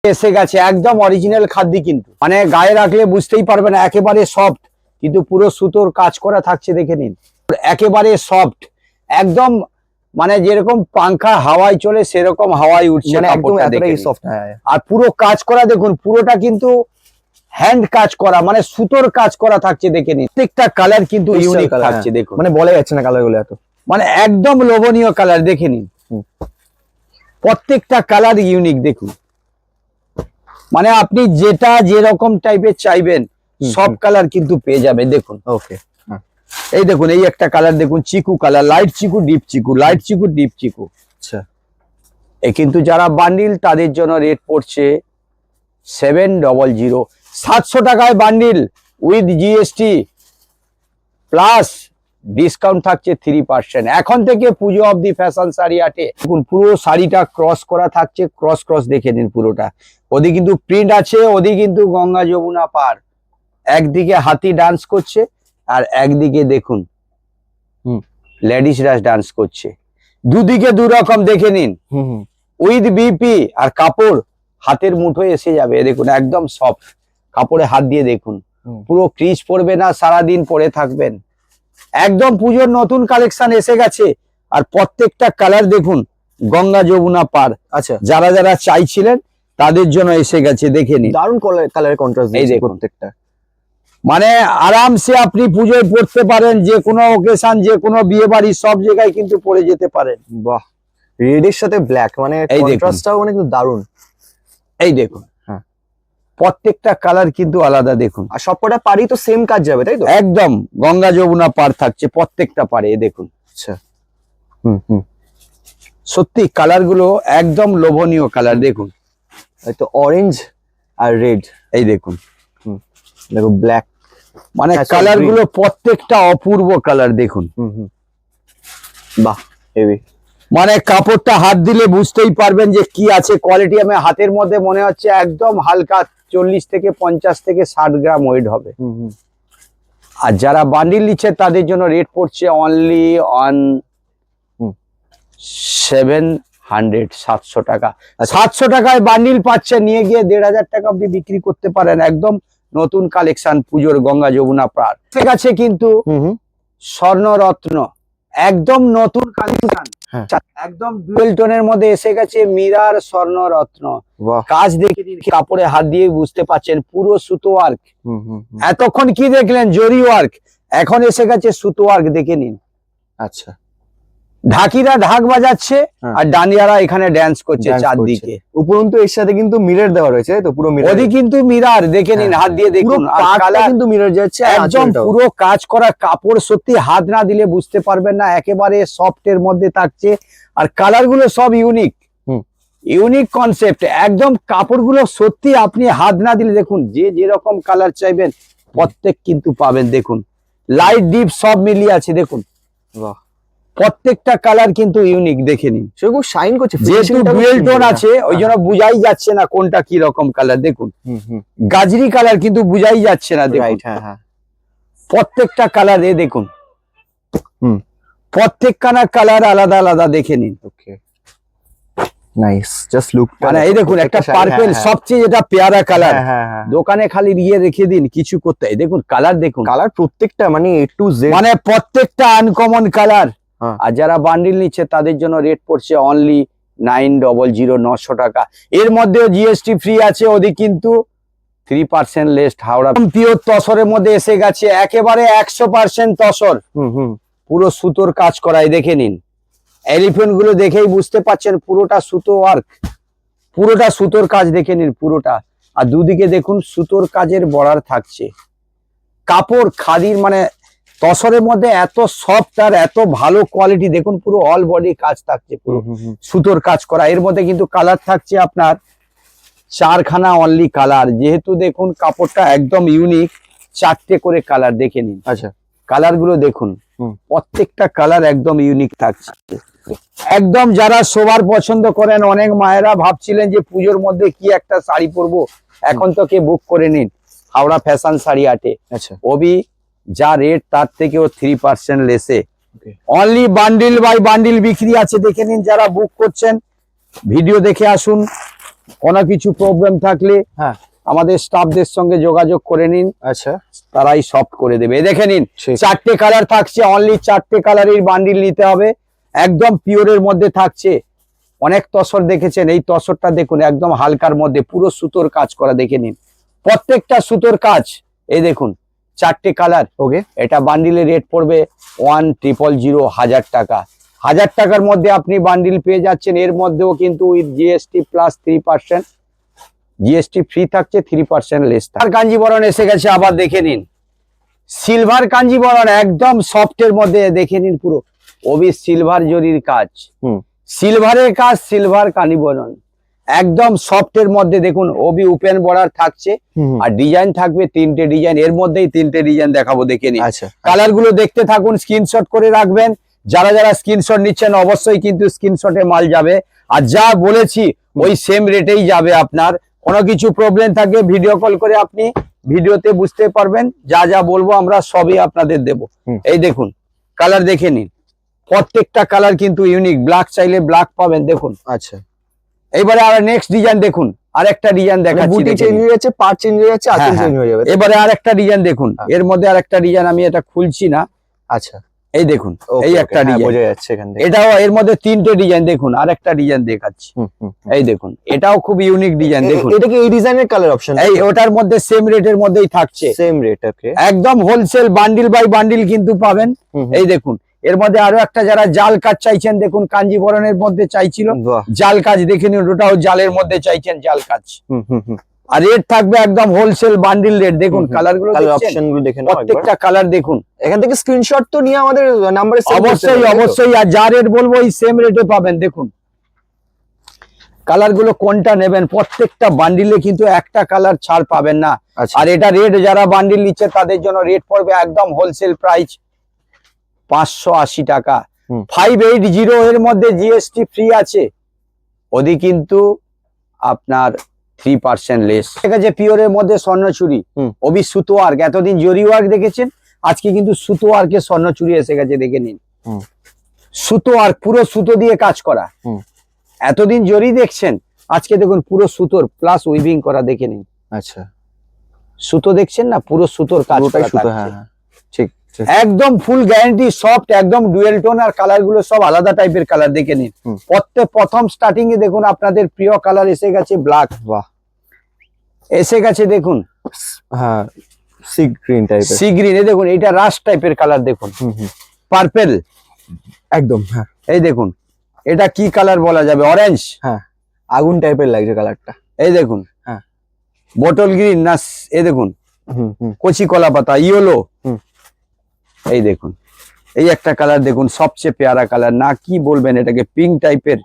এসে গেছে একদম অরিজিনাল খাদ্য, কিন্তু মানে গায়ে রাখলে বুঝতেই পারবে না, একেবারে সফট, কিন্তু পুরো সুতোর কাজ করা থাকছে, দেখে নিন একেবারে সফট একদম, মানে যেরকম পাংখা হাওয়ায় চলে সেরকম হাওয়ায় উঠছে, আর পুরো কাজ করা দেখুন, পুরোটা কিন্তু হ্যান্ড কাজ করা, মানে সুতোর কাজ করা থাকছে, দেখে নিন প্রত্যেকটা কালার কিন্তু ইউনিক থাকছে, দেখুন মানে বলা যাচ্ছে না কালার গুলো এত, মানে একদম লোভনীয় কালার, দেখে নিন প্রত্যেকটা কালার ইউনিক, দেখুন মানে আপনি যেটা যেরকম টাইপের চাইবেন সব কালার কিন্তু পেয়ে যাবে, দেখুন। ওকে, এই দেখুন এই একটা কালার দেখুন, চিকু কালার, লাইট চিকু ডিপ চিকু, লাইট চিকু ডিপ চিকু। আচ্ছা, এই কিন্তু যারা বান্ডিল তাদের জন্য রেট পড়ছে 700, 700 টাকায় bundle with GST plus discount থাকছে 3%। এখন থেকে পুজো অবধি ফ্যাশন শাড়ি আটে, দেখুন পুরো শাড়িটা ক্রস করা থাকছে, ক্রস ক্রস দেখে নিন পুরোটা, ওদিকে কিন্তু প্রিন্ট আছে, ওদিকে কিন্তু গঙ্গা যমুনা পার, একদিকে হাতি ডান্স করছে আর একদিকে দেখুন লেডিসরা ডান্স করছে, দুদিকে দু রকম দেখে নিন, উইথ বিপি আর কাপড় হাতের মুঠোয় এসে যাবে, দেখুন একদম সফট কাপড়ে হাত দিয়ে দেখুন, পুরো ক্রিজ পড়বে না, সারাদিন পরে থাকবেন, একদম পুজোর নতুন কালেকশন এসে গেছে, আর প্রত্যেকটা কালার দেখুন গঙ্গা যমুনা পার। আচ্ছা, যারা যারা চাইছিলেন তাদের জন্য এসে গেছে, দেখে নিন দারুণ কালার কন্ট্রাস্ট, এই দেখুন প্রত্যেকটা, মানে আরামসে আপনি পুজোয় পড়তে পারেন, যে কোনো ওকেশন, যে কোনো বিয়ে বাড়ি সব জায়গায় কিন্তু পরে যেতে পারেন। বাহ, রেডের সাথে ব্ল্যাক, মানে কন্ট্রাস্টটাও মানে কিন্তু দারুণ। এই দেখুন প্রত্যেকটা কালার কিন্তু আলাদা, দেখুন আর সবকটা পারি তো সেম কাজ যাবে, তাই তো? একদম গঙ্গা যমুনা পার থাকছে প্রত্যেকটা পারে, দেখুন। আচ্ছা, সত্যি কালার গুলো একদম লোভনীয় কালার, দেখুন তো অরেঞ্জ আর রেড, এই দেখুন দেখো ব্ল্যাক, মানে কালার গুলো প্রত্যেকটা অপূর্ব কালার, দেখুন বাহ হেভি, মানে কাপড়টা হাত দিলে বুঝতেই পারবেন যে কি আছে কোয়ালিটি। আমি হাতের মধ্যে মনে হচ্ছে একদম হালকা 40 থেকে 50 থেকে 60 গ্রাম ওয়েট হবে। আর যারা বান্ডিল নিচ্ছে তাদের জন্য রেট পড়ছে অনলি অন 700 টাকা। 700 টাকায় বান্ডিল পাচ্ছে, নিয়ে গিয়ে 1500 টাকা অব্দি বিক্রি করতে পারেন। একদম নতুন কালেকশন পুজোর গঙ্গা যমুনা পার ঠিক আছে, কিন্তু স্বর্ণরত্ন একদম নতুন কালেকশন, একদম ডুয়েল টোনের মধ্যে এসে গেছে মিরার স্বর্ণরত্ন। কাজ দেখে কাপড়ে হাত দিয়ে বুঝতে পাচ্ছেন পুরো সুতো ওয়ার্ক। এতক্ষণ কি দেখলেন জরি ওয়ার্ক, এখন এসে গেছে সুতো ওয়ার্ক, দেখে নিন। আচ্ছা, ঢাকিরা ঢাক বাজাচ্ছে আর ডান্ডিয়ারা এখানে ড্যান্স করছে চারদিকে। উপরন্তু এর সাথে কিন্তু মিরর দেওয়া রয়েছে, তো পুরো মিরর, ওদিকে কিন্তু মিরর দেখে নিন, হাত দিয়ে দেখুন, কালার কিন্তু মিরর যাচ্ছে, একদম পুরো কাজ করা কাপড়, সত্যি হাত না দিলে বুঝতে পারবেন না, একেবারে সফট এর মধ্যে থাকছে। আর কালার গুলো সব ইউনিক, ইউনিক কনসেপ্ট, একদম কাপড় গুলো সত্যি আপনি হাত না দিলে দেখুন, যে যেরকম কালার চাইবেন প্রত্যেক কিন্তু পাবেন। দেখুন লাইট ডিপ সব মিলিয়ে আছে, দেখুন প্রত্যেকটা কালার কিন্তু ইউনিক, দেখে নিন। সেগুলো শাইন করছে, যেহেতু ডুয়েল টোন আছে ওই জন্য বুঝাই যাচ্ছে না কোনটা কি রকম কালার। দেখুন গাজরি কালার কিন্তু বুঝাই যাচ্ছে না, দেখুন প্রত্যেকটা কালার এ দেখুন, প্রত্যেকখানা কালার আলাদা আলাদা, দেখে নিন। ওকে, নাইস, জাস্ট লুক, মানে এই দেখুন একটা পার্পল, সবচেয়ে যেটা পেয়ারা কালার, দোকানে খালি দিয়ে রেখে দিন, কিছু করতে। দেখুন কালার, দেখুন কালার প্রত্যেকটা মানে A to Z, মানে প্রত্যেকটা আনকমন কালার। আর যারা বান্ডিল নিচ্ছে তাদের জন্য রেট পড়ছে অনলি 900, 900 টাকা। এর মধ্যেও জিএসটি ফ্রি আছে, ওদিকে কিন্তু 3% লেস। হাওড়া পিওর তসরের মধ্যে এসে গেছে, একেবারে 100% তসর, পুরো সুতোর কাজ করায়, দেখে নিন। এলিফ্যান্ট গুলো দেখেই বুঝতে পাচ্ছেন পুরোটা সুতো ওয়ার্ক, পুরোটা সুতোর কাজ, দেখে নিন পুরোটা। আর দুদিকে দেখুন সুতোর কাজের বর্ডার থাকছে, কাপড় খাদির, মানে তসরের মধ্যে এত সফট আর এত ভালো কোয়ালিটি, দেখুন পুরো অল বডি কাজ থাকছে, পুরো সুতোর কাজ করা। এর মধ্যে কিন্তু কালার থাকছে আপনার 4খানা অনলি কালার, যেহেতু দেখুন কাপড়টা একদম ইউনিক, 4টে করে কালার, দেখে নিন। আচ্ছা, কালার গুলো দেখুন, প্রত্যেকটা কালার একদম ইউনিক থাকছে। একদম যারা সবার পছন্দ করেন, অনেক মায়েরা ভাবছিলেন যে পুজোর মধ্যে কি একটা শাড়ি পরবো, এখন তো কে বুক করে নিন হাওড়া ফ্যাশন শাড়ি আটে। আচ্ছা, ওবি যা রেট তার থেকেও 3% লেসে অনলি বান্ডিল বাই বান্ডিল বিক্রি আছে, দেখে নিন। যারা বুক করছেন ভিডিও দেখে আসুন, কোনো কিছু প্রবলেম থাকলে হ্যাঁ আমাদের স্টাফদের সঙ্গে যোগাযোগ করে নিন, আচ্ছা তারাই সফট করে দেবে। দেখে নিন ঠিক। 4টে কালার থাকছে, অনলি 4টে কালারের বান্ডিল নিতে হবে, একদম পিওরের মধ্যে থাকছে। অনেক তসর দেখেছেন, এই তসরটা দেখুন একদম হালকার মধ্যে পুরো সুতোর কাজ করা, দেখে নিন প্রত্যেকটা সুতোর কাজ। এই দেখুন 4টে কালার। ওকে এটা বান্ডিলের রেট পড়বে 1,000 1000 টাকা। 1000 টাকার মধ্যে আপনি বান্ডিল পেয়ে যাচ্ছেন। এর মধ্যেও কিন্তু with GST plus 3%, GST free থাকছে, 3% লেস। আর কাঞ্জিবরণ এসে গেছে আবার, দেখে নিন সিলভার কাঞ্জিবরণ একদম সফটের মধ্যে, দেখে নিন পুরো ওবি সিলভার জরির কাজ, সিলভারের কাজ, সিলভার কাঞ্জিবরণ একদম সফটের মধ্যে। দেখুন ওবি ওপেন বর্ডার থাকছে আর ডিজাইন থাকবে 3টে ডিজাইন, এর মধ্যেই 3টে ডিজাইন দেখাবো, দেখে নিন। আচ্ছা কালার গুলো দেখতে থাকুন, স্ক্রিনশট করে রাখবেন। যারা যারা স্ক্রিনশট নিচ্ছেন অবশ্যই কিন্তু স্ক্রিনশটে মাল যাবে, আর যা বলেছি ওই সেম রেটেই যাবে। আপনার কোনো কিছু প্রবলেম থাকবে ভিডিও কল করে আপনি ভিডিওতে বুঝতে পারবেন, যা যা বলবো আমরা সবই আপনাদের দেব। এই দেখুন কালার দেখে নিন, প্রত্যেকটা কালার কিন্তু ইউনিক। ব্ল্যাক চাইলে ব্ল্যাক পাবেন, দেখুন। আচ্ছা এবারে আর নেক্সট ডিজাইন দেখুন, আরেকটা ডিজাইন দেখাচ্ছি, বুটি চেঞ্জ হয়ে যাচ্ছে, পার্ট চেঞ্জ হয়ে যাচ্ছে, আঁচল চেঞ্জ হয়ে যাবে। এবারে আরেকটা ডিজাইন দেখুন, এর মধ্যে আরেকটা ডিজাইন আমি এটা খুলছি না। আচ্ছা এই দেখুন এই একটা ডিজাইন বোঝা যাচ্ছে এখান থেকে। এটাও এর মধ্যে 3টে ডিজাইন, দেখুন আরেকটা ডিজাইন দেখাচ্ছি। এই দেখুন এটাও খুব ইউনিক ডিজাইন, দেখুন এটা কি এই ডিজাইনের কালার অপশন? এই ওটার মধ্যে সেম রেটের মধ্যেই থাকছে, সেম রেট। ওকে একদম হোলসেল বান্ডিল বাই বান্ডিল কিন্তু পাবেন। এই দেখুন এর মধ্যে আরো একটা যারা জাল কাজ চাইছেন, দেখুন কাঞ্জিবরণের মধ্যে চাইছিল জাল কাজ, দেখে নিন ওটাও জালের মধ্যে চাইছেন জাল কাজ। আর রেট থাকবে একদম হোলসেল বান্ডিল রেট। দেখুন কালার গুলো, অপশন গুলো দেখে নাও, প্রত্যেকটা কালার দেখুন। এখান থেকে স্ক্রিনশট তো নিয়ে আমাদের নাম্বারে অবশ্যই অবশ্যই, আর যা রেট বলবো এই সেম রেটে পাবেন। দেখুন কালার গুলো কোনটা নেবেন, প্রত্যেকটা বান্ডিলে কিন্তু একটা কালার ছাড় পাবেন না। আর এটা রেট যারা বান্ডিল নিচ্ছে তাদের জন্য রেট পড়বে একদম হোলসেল প্রাইস 580 টাকা। 580 এর মধ্যে জিএসটি ফ্রি আছে, ওদি কিন্তু আপনার 3% লেস। ঠিক আছে, পিওরের মধ্যে স্বর্ণচুরি, ওবি সুতো ওয়ার্ক। এতদিন জরি ওয়ার্ক দেখেছেন, আজকে কিন্তু সুতো ওয়ার্কে স্বর্ণচুরি এসে গেছে, দেখে নিন সুতো ওয়ার্ক, পুরো সুতো দিয়ে কাজ করা। এতদিন জরি দেখছেন, আজকে দেখুন পুরো সুতোর প্লাস উইভিং করা, দেখে নিন। আচ্ছা সুতো দেখছেন না, পুরো সুতোর কাজ করা সুতো, থাকছে। হ্যাঁ ঠিক একদম ফুল গ্যারান্টি, সফট একদম ডুয়েল টোন, আর কালার গুলো সব আলাদা টাইপের কালার, দেখে নিন। প্রথম স্টার্টিং এ দেখুন আপনাদের প্রিয় কালার এসে গেছে ব্ল্যাক, বাহ এসে গেছে দেখুন। হ্যাঁ সি গ্রিন টাইপের, সি গ্রিন, এ দেখুন এটা রাস্ট টাইপের কালার, দেখুন পার্পল একদম। হ্যাঁ এই দেখুন এটা কি কালার বলা যাবে, অরেঞ্জ, হ্যাঁ আগুন টাইপের লাগছে কালারটা। এই দেখুন হ্যাঁ বটল গ্রিন না, এই দেখুন কচি কলা পাতা, ইয়েলো। এই দেখুন এই একটা কালার দেখুন, সবচেয়ে পেয়ারা কালার, না কি বলবেন এটাকে, পিঙ্ক টাইপের।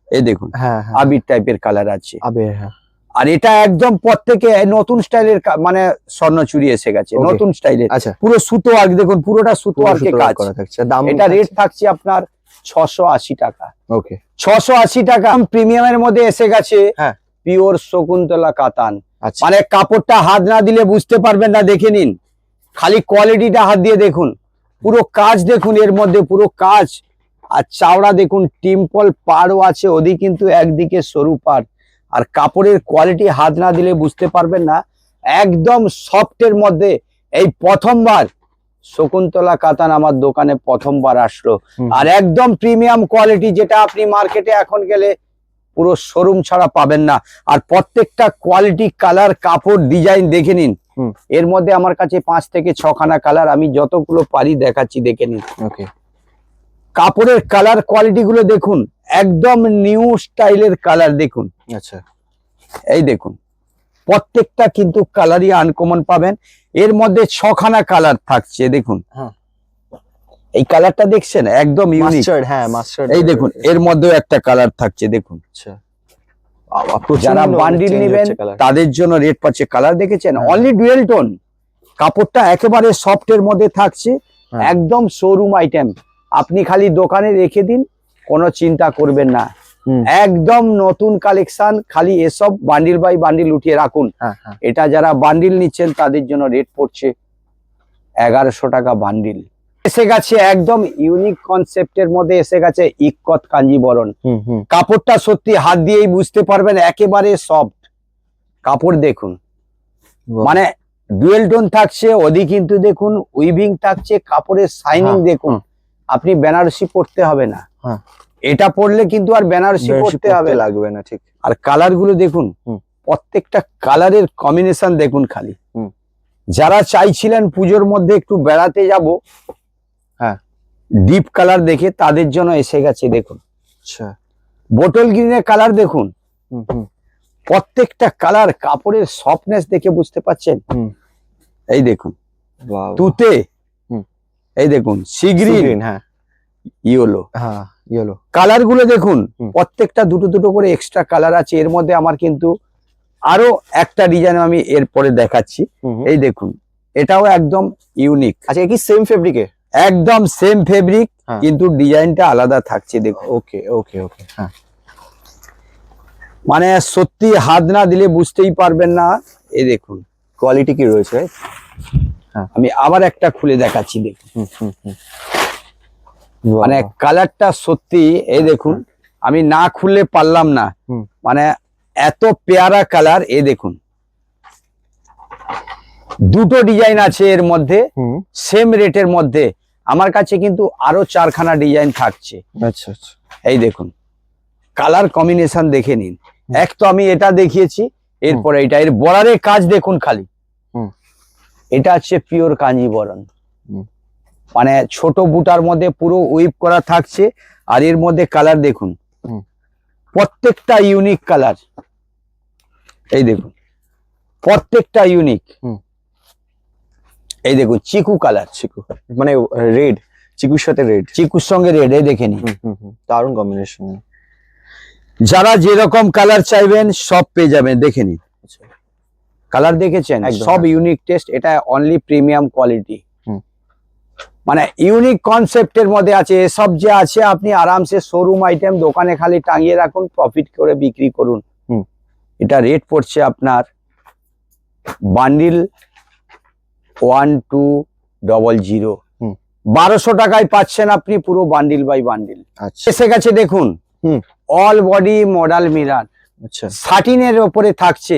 এই দেখুন হ্যাঁ আবির টাইপের কালার আছে। আবির, হ্যাঁ। আর এটা একদম প্রত্যেকে নতুন স্টাইলের, মানে স্বর্ণচুরি এসে গেছে নতুন স্টাইলের। আচ্ছা পুরো সুতো ওয়ার্ক, দেখুন পুরোটা সুতো ওয়ার্কে কাজ করা থাকছে। দাম এটা রেট থাকছে আপনার 680 টাকা। ওকে 680 টাকা। প্রিমিয়ামের মধ্যে এসে গেছে হ্যাঁ পিওর শকুন্তলা কাতান। আচ্ছা মানে কাপড়টা হাত না দিলে বুঝতে পারবেন না, দেখে নিন খালি কোয়ালিটিটা হাত দিয়ে দেখুন, পুরো কাজ দেখুন, এর মধ্যে পুরো কাজ। আর চাওড়া দেখুন, টিম্পল পাড়ও আছে, ওদি কিন্তু একদিকে সরু পাড়। আর কাপড়ের কোয়ালিটি হাত না দিলে বুঝতে পারবেন না, একদম সফটের মধ্যে। এই প্রথমবার শকুন্তলা কাতান আমার দোকানে প্রথমবার আসলো, আর একদম প্রিমিয়াম কোয়ালিটি, যেটা আপনি মার্কেটে এখন গেলে পুরো শোরুম ছাড়া পাবেন না। আর প্রত্যেকটা কোয়ালিটি, কালার, কাপড়, ডিজাইন দেখে নিন। এর মধ্যে আমার কাছে 5 থেকে 6 খানা কালার, আমি যতগুলো পারি দেখাচ্ছি, দেখে নিন। ওকে কাপড়ের কালার কোয়ালিটি গুলো দেখুন, একদম নিউ স্টাইলের কালার দেখুন। আচ্ছা এই দেখুন প্রত্যেকটা কিন্তু কালারই আনকমন পাবেন। এর মধ্যে 6 খানা কালার থাকছে, দেখুন এই কালারটা দেখছেন একদম ইউনিক। হ্যাঁ মাস্টার্ড। এই দেখুন এর মধ্যেও একটা কালার থাকছে, দেখুন। আচ্ছা যারা বান্ডিল নেবেন তাদের জন্য রেট পাচ্ছে। কালার দেখেছেন, অনলি ডুয়েল টোন, কাপড়টা একেবারে সফট এর মধ্যে থাকছে, একদম শোরুম আইটেম। আপনি খালি দোকানে রেখে দিন, কোনো চিন্তা করবেন না, একদম নতুন কালেকশন। খালি এসব বান্ডিল বাই বান্ডিল উঠিয়ে রাখুন। এটা যারা বান্ডিল নিচ্ছেন তাদের জন্য রেট পড়ছে 1100 টাকা বান্ডিল। এসে গেছে একদম ইউনিক কনসেপ্টের মধ্যে এসে গেছে ইক্কত কাঞ্জিবরণ। কাপড়টা সত্যি হাত দিয়েই বুঝতে পারবেন, একেবারে সফট কাপড়। দেখুন মানে ডুয়েল টোন থাকছে, ওদি কিন্তু দেখুন উইভিং থাকছে, কাপড়ের শাইনিং দেখুন। আপনি বেনারসি পরতে হবে না, এটা পরলে কিন্তু আর বেনারসি পরতে হবে লাগবে না। ঠিক। আর কালার গুলো দেখুন, প্রত্যেকটা কালারের কম্বিনেশন দেখুন খালি। যারা চাইছিলেন পুজোর মধ্যে একটু বেড়াতে যাব, ডিপ কালার দেখে, তাদের জন্য এসে গেছে দেখুন। আচ্ছা, বোটল গ্রিনের কালার দেখুন, প্রত্যেকটা কালার কাপড়ের সফটনেস দেখে বুঝতে পাচ্ছেন। এই দেখুন তুতে, এই দেখুন sea green, yellow, yellow colour গুলো দেখুন, প্রত্যেকটা দুটো দুটো করে এক্সট্রা কালার আছে এর মধ্যে। আমার কিন্তু আরো একটা ডিজাইন আমি এরপরে দেখাচ্ছি। এই দেখুন, এটাও একদম ইউনিক। আচ্ছা, কি সেম ফেব্রিকে? একদম সেম ফেব্রিক, কিন্তু ডিজাইনটা আলাদা থাকছে দেখুন। ওকে ওকে ওকে, হ্যাঁ। মানে সত্যি হাত না দিলে বুঝতেই পারবেন না। এই দেখুন কোয়ালিটি কি রয়েছে। আমি আবার একটা খুলে দেখাচ্ছি দেখুন। মানে কালারটা সত্যি, এই দেখুন আমি না খুললে পারলাম না, মানে এত পেয়ারা কালার। এই দেখুন দুটো ডিজাইন আছে এর মধ্যে, সেম রেটের মধ্যে। আমার কাছে কিন্তু আরো 4খানা ডিজাইন থাকছে। আচ্ছা আচ্ছা, এই দেখুন কালার কম্বিনেশন দেখে নিন। এক তো আমি এটা দেখিয়েছি, এরপরে এটা, এর বর্ডারের কাজ দেখুন খালি। এটা হচ্ছে পিওর কাঞ্জিবরণ, মানে ছোট বুটার মধ্যে পুরো উইপ করা থাকছে। আর এর মধ্যে কালার দেখুন, প্রত্যেকটা ইউনিক কালার। এই দেখুন প্রত্যেকটা ইউনিক। এই দেখুন চিকু কালার, চিকু মানে রেড, চিকুর সাথে রেড, চিকুর সঙ্গে রেড। এই দেখে নিন, দারুণ কম্বিনেশন। যারা যেরকম কালার চাইবেন সব পেয়ে যাবেন, দেখে নিন। কালার দেখেছেন, সব ইউনিক টেস্ট। এটা অনলি প্রিমিয়াম কোয়ালিটি, মানে ইউনিক কনসেপ্টের মধ্যে আছে। এসব যে আছে আপনি আরামসে শোরুম আইটেম দোকানে খালি টাঙিয়ে রাখুন, প্রফিট করে বিক্রি করুন। এটা রেট পড়ছে আপনার বান্ডিল 1200, 1200 টাকায় পাচ্ছেন আপনি পুরো বান্ডিল বাই বান্ডিল। এসে গেছে দেখুন অল বডি মডেল মিরার। আচ্ছা, 13 এর উপরে থাকছে,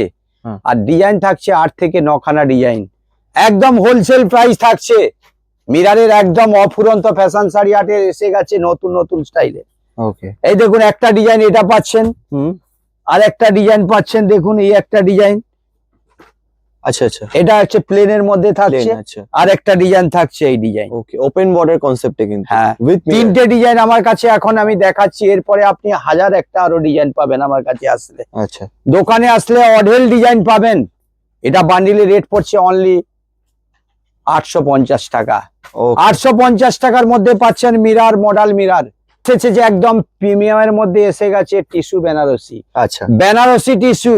আর ডিজাইন থাকছে 8 থেকে 9খানা ডিজাইন। একদম হোলসেল প্রাইস থাকছে। মিরারের একদম অফুরন্ত ফ্যাশন শাড়ি আর্টের এসে গেছে নতুন নতুন স্টাইলে। ওকে, এই দেখুন একটা ডিজাইন এটা পাচ্ছেন, আর একটা ডিজাইন পাচ্ছেন দেখুন, এই একটা ডিজাইন। আচ্ছা আচ্ছা, এটা হচ্ছে প্লেনের মধ্যে থাকছে, আর একটা ডিজাইন থাকছে এই ডিজাইন। ওকে, ওপেন বর্ডার কনসেপ্টে কিন্তু। হ্যাঁ, তিনটে ডিজাইন আমার কাছে এখন আমি দেখাচ্ছি। এরপরে আপনি 1000 একটা আরো ডিজাইন পাবেন আমার কাছে আসলে। আচ্ছা, দোকানে আসলে অঢেল ডিজাইন পাবেন। এটা বান্ডিলের রেট পড়ছে অনলি 850 টাকা। 850 টাকার মধ্যে পাচ্ছেন মিরার, মডেল মিরার। এসেছে যে একদম প্রিমিয়ামের মধ্যে এসে গেছে টিস্যু বেনারসি। আচ্ছা, বেনারসি টিস্যু,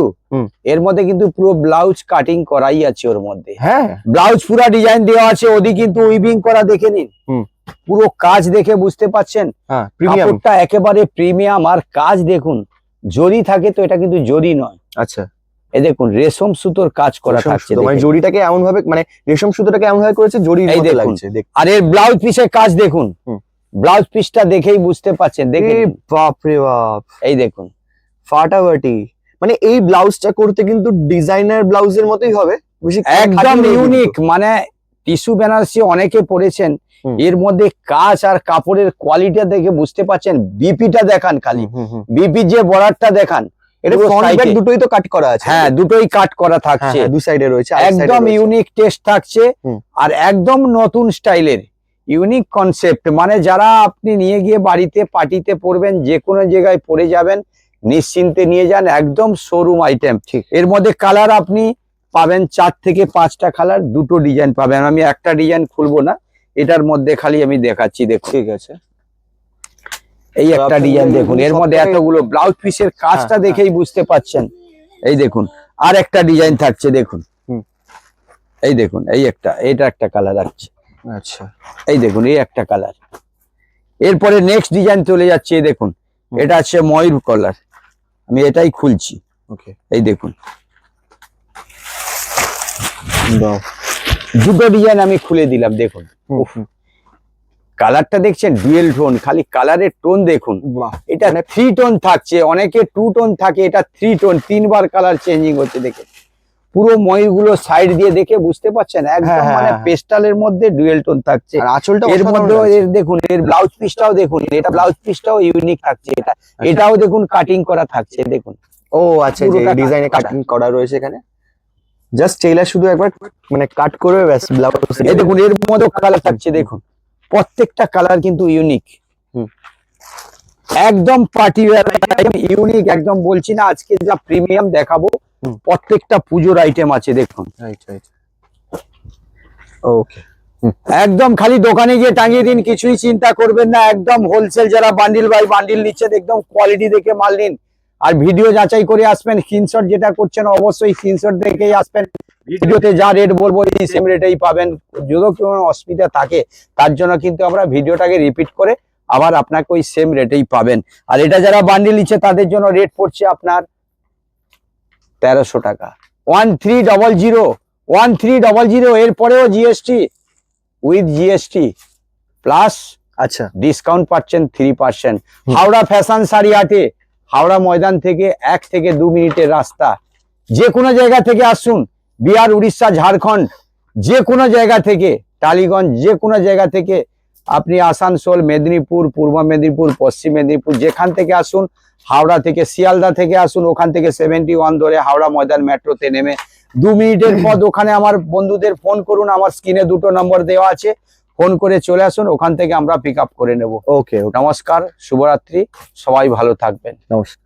এর মধ্যে কিন্তু পুরো ব্লাউজ কাটিং করাই আছে ওর মধ্যে। হ্যাঁ, ব্লাউজ পুরো ডিজাইন দেওয়া আছে, ওদি কিন্তু উইভিং করা দেখে নিন। পুরো কাজ দেখে বুঝতে পাচ্ছেন কাপড়টা একেবারে প্রিমিয়াম। আর কাজ দেখুন, জরি থাকে তো, এটা কিন্তু জরি নয়। আচ্ছা, এই দেখুন রেশম সুতোর কাজ করা থাকছে, মানে জরিটাকে এমন ভাবে, মানে রেশম সুতোটাকে এমন ভাবে করেছে জরি লাগছে। আর এর ব্লাউজ পিসের কাজ দেখুন, ব্লাউজ পিসটা দেখেই বুঝতে পাচ্ছেন। দেখে বাপ রে বাপ, এই দেখুন ফাটাফাটি। মানে এই ব্লাউজটা করতে কিন্তু ডিজাইনার ব্লাউজের মতোই হবে, একদম ইউনিক। মানে টিস্যু বেনারসি অনেকে পরেছেন, এর মধ্যে কাজ আর কাপড়ের কোয়ালিটি দেখে বুঝতে পাচ্ছেন। বিপিটা দেখান খালি, বিপি যে বর্ডারটা দেখান, এটা ফ্রন্ট ব্যাক দুটোই তো কাট করা আছে। হ্যাঁ, দুটোই কাট করা থাকছে, দু সাইডে রয়েছে, একদম ইউনিক টেস্ট থাকছে। আর একদম নতুন স্টাইলের ইউনিক কনসেপ্ট। মানে যারা আপনি নিয়ে গিয়ে বাড়িতে পার্টিতে পরবেন, যে কোনো জায়গায় পরে যাবেন, নিশ্চিন্তে নিয়ে যান, একদম শোরুম আইটেম। এর মধ্যে কালার আপনি পাবেন 4 থেকে 5টা কালার, দুটো ডিজাইন পাবেন। আমি একটা ডিজাইন খুলবো না, এটার মধ্যে খালি আমি দেখাচ্ছি দেখুন। ঠিক আছে, এই একটা ডিজাইন দেখুন, এর মধ্যে এতগুলো ব্লাউজ পিসের কাজটা দেখেই বুঝতে পাচ্ছেন। এই দেখুন আর একটা ডিজাইন থাকছে দেখুন। এই দেখুন এই একটা, এটা একটা কালার আছে। আচ্ছা, এই দেখুন এই একটা কালার। এরপরে নেক্সট ডিজাইন চলে যাচ্ছে। এই দেখুন এটা আছে ময়ূর কলার, আমি এটাই খুলছি। ওকে, এই দেখুন দুটো ডিজাইন আমি খুলে দিলাম দেখুন। কালারটা দেখছেন ডুয়েল টোন, খালি কালারের টোন দেখুন। বাহ, এটা 3 টোন থাকছে, অনেকে 2 টোন থাকে, এটা 3 টোন, 3 বার কালার চেঞ্জিং হচ্ছে। দেখে পুরো ময়ূরগুলো সাইড দিয়ে দেখে বুঝতে পারছেন, একদম হ্যাঁ, মানে হ্যাঁ। পেস্টালের মধ্যে ডুয়েল টোন থাকছে। আর আঁচলটা এর অসাধারণ মধ্যে লাগছে। এর দেখুন, এর ব্লাউজ পিসটাও দেখুন, এটা ব্লাউজ পিসটাও ইউনিক থাকছে। এটাও দেখুন কাটিং করা থাকছে, দেখুন। ও আচ্ছা, যে পুরোটা ডিজাইনে কাটা। কাটিং করা রয়েছে এখানে, জাস্ট টেইলার শুধু একবার মানে কাট করবে ব্যাস ব্লাউজ। এই দেখুন এর মধ্যে কালার থাকছে, দেখুন প্রত্যেকটা কালার কিন্তু ইউনিক, হুম। একদম পার্টি ওয়্যার আইটেম, ইউনিক একদম। বলছি না আজকে যা প্রিমিয়াম দেখাবো, হুম। প্রত্যেকটা পুজোর আইটেম আছে, দেখুন। ওকে, একদম খালি দোকানে গিয়ে টাঙিয়ে দিন, কিছুই চিন্তা করবেন না। একদম হোলসেল যারা বান্ডিল বাই বান্ডিল নিচ্ছেন, একদম কোয়ালিটি দেখে মাল নিন। আর ভিডিও যাচাই করে আসবেন, স্ক্রিনশট যেটা করছেন অবশ্যই স্ক্রিনশট দেখেই আসবেন। ভিডিওতে যা রেট বলবো এই সেম রেটেই পাবেন। যদি কোনো অসুবিধা থাকে তার জন্য কিন্তু আমরা ভিডিওটাকে রিপিট করে আবার আপনাকে ওই সেম রেটেই পাবেন। আর এটা যারা বান্ডিল নিচ্ছে তাদের জন্য রেট পড়ছে আপনার 1300 টাকা। 1300, 1300। এরপরেও জিএসটি, উইথ জিএসটি প্লাস আচ্ছা, ডিসকাউন্ট পাচ্ছেন 3%। হাওড়া ফ্যাশন শাড়ি হাটে, হাওড়া ময়দান থেকে 1 থেকে 2 মিনিটের রাস্তা। যে কোনো জায়গা থেকে আসুন, বিহার, উড়িষ্যা, ঝাড়খণ্ড, যে কোনো জায়গা থেকে, টালিগঞ্জ, যে কোনো জায়গা থেকে আপনি আসানসোল, মেদিনীপুর, পূর্ব মেদিনীপুর, পশ্চিম মেদিনীপুর, যেখান থেকে আসুন, হাওড়া থেকে, শিয়ালদা থেকে আসুন, ওখান থেকে 71 ধরে হাওড়া ময়দান মেট্রোতে নেমে 2 মিনিটের পথ। ওখানে আমার বন্ধুদের ফোন করুন, আমার স্ক্রিনে 2টো নম্বর দেওয়া আছে, ফোন করে চলে আসুন, ওখান থেকে আমরা পিক আপ করে নেব। ওকে, নমস্কার, শুভরাত্রি, সবাই ভালো থাকবেন। নমস্কার।